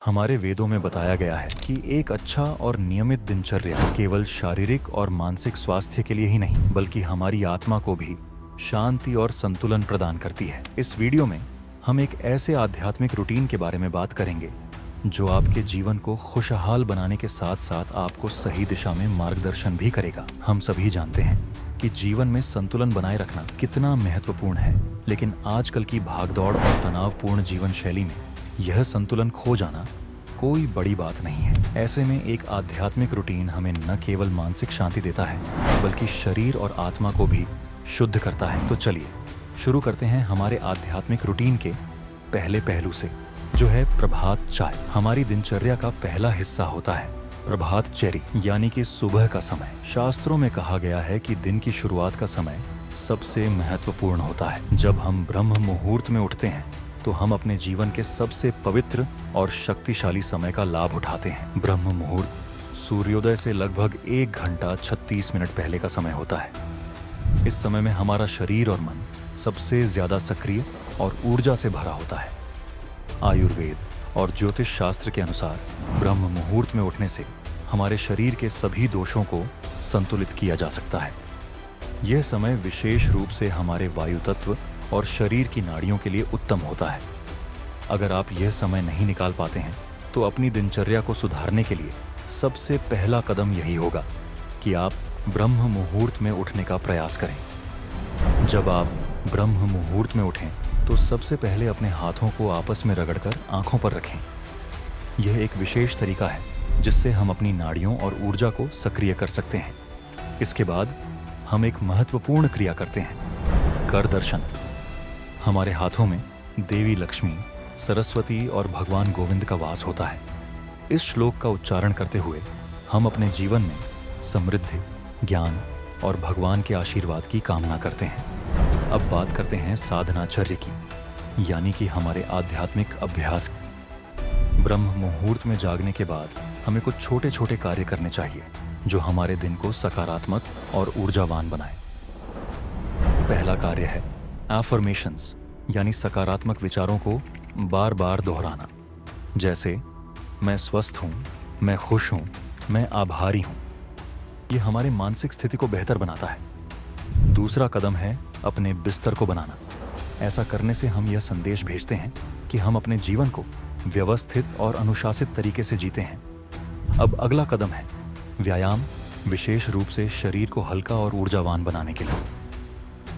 हमारे वेदों में बताया गया है कि एक अच्छा और नियमित दिनचर्या केवल शारीरिक और मानसिक स्वास्थ्य के लिए ही नहीं बल्कि हमारी आत्मा को भी शांति और संतुलन प्रदान करती है। इस वीडियो में हम एक ऐसे आध्यात्मिक रूटीन के बारे में बात करेंगे जो आपके जीवन को खुशहाल बनाने के साथ साथ आपको सही दिशा में मार्गदर्शन भी करेगा। हम सभी जानते हैं कि जीवन में संतुलन बनाए रखना कितना महत्वपूर्ण है, लेकिन आजकल की भागदौड़ और तनावपूर्ण जीवन शैली में यह संतुलन खो जाना कोई बड़ी बात नहीं है। ऐसे में एक आध्यात्मिक रूटीन हमें न केवल मानसिक शांति देता है बल्कि शरीर और आत्मा को भी शुद्ध करता है। तो चलिए शुरू करते हैं हमारे आध्यात्मिक रूटीन के पहले पहलू से, जो है प्रभात चाय। हमारी दिनचर्या का पहला हिस्सा होता है प्रभात चेरी यानी कि सुबह का समय। शास्त्रों में कहा गया है कि दिन की शुरुआत का समय सबसे महत्वपूर्ण होता है। जब हम ब्रह्म मुहूर्त में उठते हैं तो हम अपने जीवन के सबसे पवित्र और शक्तिशाली समय का लाभ उठाते हैं। ब्रह्म मुहूर्त सूर्योदय से लगभग 1 घंटा 36 मिनट पहले का समय होता है। इस समय में हमारा शरीर और मन सबसे ज्यादा सक्रिय और ऊर्जा से भरा होता है। आयुर्वेद और ज्योतिष शास्त्र के अनुसार ब्रह्म मुहूर्त में उठने से हमारे शरीर के सभी दोषों को संतुलित किया जा सकता है। यह समय विशेष रूप से हमारे वायु तत्व और शरीर की नाड़ियों के लिए उत्तम होता है। अगर आप यह समय नहीं निकाल पाते हैं तो अपनी दिनचर्या को सुधारने के लिए सबसे पहला कदम यही होगा कि आप ब्रह्म मुहूर्त में उठने का प्रयास करें। जब आप ब्रह्म मुहूर्त में उठें तो सबसे पहले अपने हाथों को आपस में रगड़कर आंखों पर रखें। यह एक विशेष तरीका है जिससे हम अपनी नाड़ियों और ऊर्जा को सक्रिय कर सकते हैं। इसके बाद हम एक महत्वपूर्ण क्रिया करते हैं, कर दर्शन। हमारे हाथों में देवी लक्ष्मी, सरस्वती और भगवान गोविंद का वास होता है। इस श्लोक का उच्चारण करते हुए हम अपने जीवन में समृद्धि, ज्ञान और भगवान के आशीर्वाद की कामना करते हैं। अब बात करते हैं साधनाचर्य की, यानी कि हमारे आध्यात्मिक अभ्यास की। ब्रह्म मुहूर्त में जागने के बाद हमें कुछ छोटे छोटे कार्य करने चाहिए जो हमारे दिन को सकारात्मक और ऊर्जावान बनाए। पहला कार्य है एफर्मेशंस, यानी सकारात्मक विचारों को बार बार दोहराना, जैसे मैं स्वस्थ हूँ, मैं खुश हूँ, मैं आभारी हूँ। ये हमारे मानसिक स्थिति को बेहतर बनाता है। दूसरा कदम है अपने बिस्तर को बनाना। ऐसा करने से हम यह संदेश भेजते हैं कि हम अपने जीवन को व्यवस्थित और अनुशासित तरीके से जीते हैं। अब अगला कदम है व्यायाम, विशेष रूप से शरीर को हल्का और ऊर्जावान बनाने के लिए।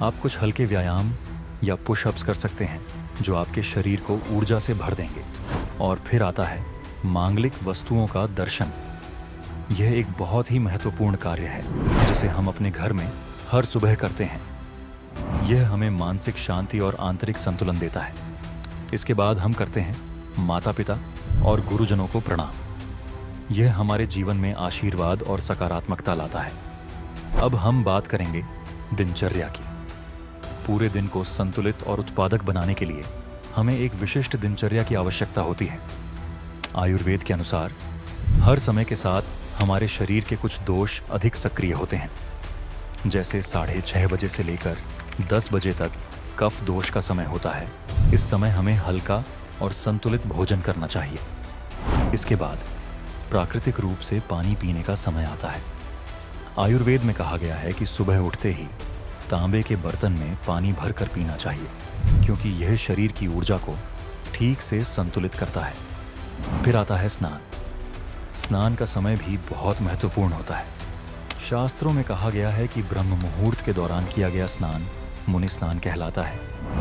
आप कुछ हल्के व्यायाम या पुशअप्स कर सकते हैं जो आपके शरीर को ऊर्जा से भर देंगे। और फिर आता है मांगलिक वस्तुओं का दर्शन। यह एक बहुत ही महत्वपूर्ण कार्य है जिसे हम अपने घर में हर सुबह करते हैं। यह हमें मानसिक शांति और आंतरिक संतुलन देता है। इसके बाद हम करते हैं माता पिता और गुरुजनों को प्रणाम। यह हमारे जीवन में आशीर्वाद और सकारात्मकता लाता है। अब हम बात करेंगे दिनचर्या की। पूरे दिन को संतुलित और उत्पादक बनाने के लिए हमें एक विशिष्ट दिनचर्या की आवश्यकता होती है। आयुर्वेद के अनुसार हर समय के साथ हमारे शरीर के कुछ दोष अधिक सक्रिय होते हैं। जैसे 6:30 बजे से लेकर 10 बजे तक कफ दोष का समय होता है। इस समय हमें हल्का और संतुलित भोजन करना चाहिए। इसके बाद प्राकृतिक रूप से पानी पीने का समय आता है। आयुर्वेद में कहा गया है कि सुबह उठते ही तांबे के बर्तन में पानी भरकर पीना चाहिए, क्योंकि यह शरीर की ऊर्जा को ठीक से संतुलित करता है। फिर आता है स्नान। स्नान का समय भी बहुत महत्वपूर्ण होता है। शास्त्रों में कहा गया है कि ब्रह्म मुहूर्त के दौरान किया गया स्नान मुनि स्नान कहलाता है,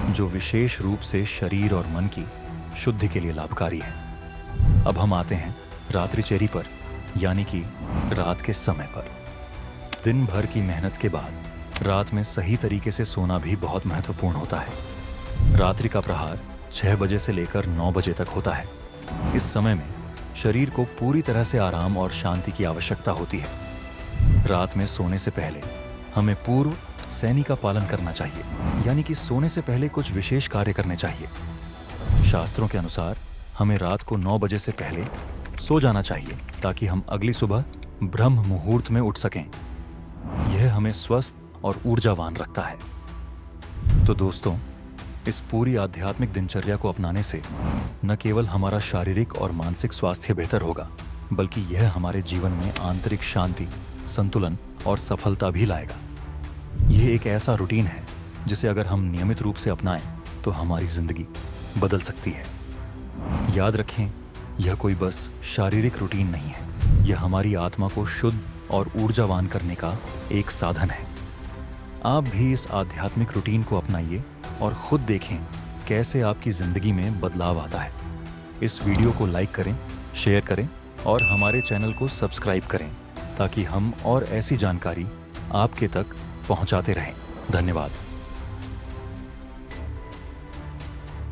जो विशेष रूप से शरीर और मन की शुद्धि के लिए लाभकारी है। अब हम आते हैं रात्रिचर्या पर, यानी कि रात के समय पर। दिन भर की मेहनत के बाद रात में सही तरीके से सोना भी बहुत महत्वपूर्ण होता है। रात्रि का प्रहार 6 बजे से लेकर 9 बजे तक होता है। इस समय में शरीर को पूरी तरह से आराम और शांति की आवश्यकता होती है। रात में सोने से पहले हमें पूर्व सैनी का पालन करना चाहिए, यानी कि सोने से पहले कुछ विशेष कार्य करने चाहिए। शास्त्रों के अनुसार हमें रात को 9 बजे से पहले सो जाना चाहिए ताकि हम अगली सुबह ब्रह्म मुहूर्त में उठ सकें। यह हमें स्वस्थ और ऊर्जावान रखता है। तो दोस्तों, इस पूरी आध्यात्मिक दिनचर्या को अपनाने से न केवल हमारा शारीरिक और मानसिक स्वास्थ्य बेहतर होगा, बल्कि यह हमारे जीवन में आंतरिक शांति, संतुलन और सफलता भी लाएगा। यह एक ऐसा रूटीन है जिसे अगर हम नियमित रूप से अपनाएं तो हमारी जिंदगी बदल सकती है। याद रखें, यह कोई बस शारीरिक रूटीन नहीं है, यह हमारी आत्मा को शुद्ध और ऊर्जावान करने का एक साधन है। आप भी इस आध्यात्मिक रूटीन को अपनाइए और खुद देखें कैसे आपकी जिंदगी में बदलाव आता है। इस वीडियो को लाइक करें, शेयर करें और हमारे चैनल को सब्सक्राइब करें ताकि हम और ऐसी जानकारी आपके तक पहुंचाते रहें। धन्यवाद।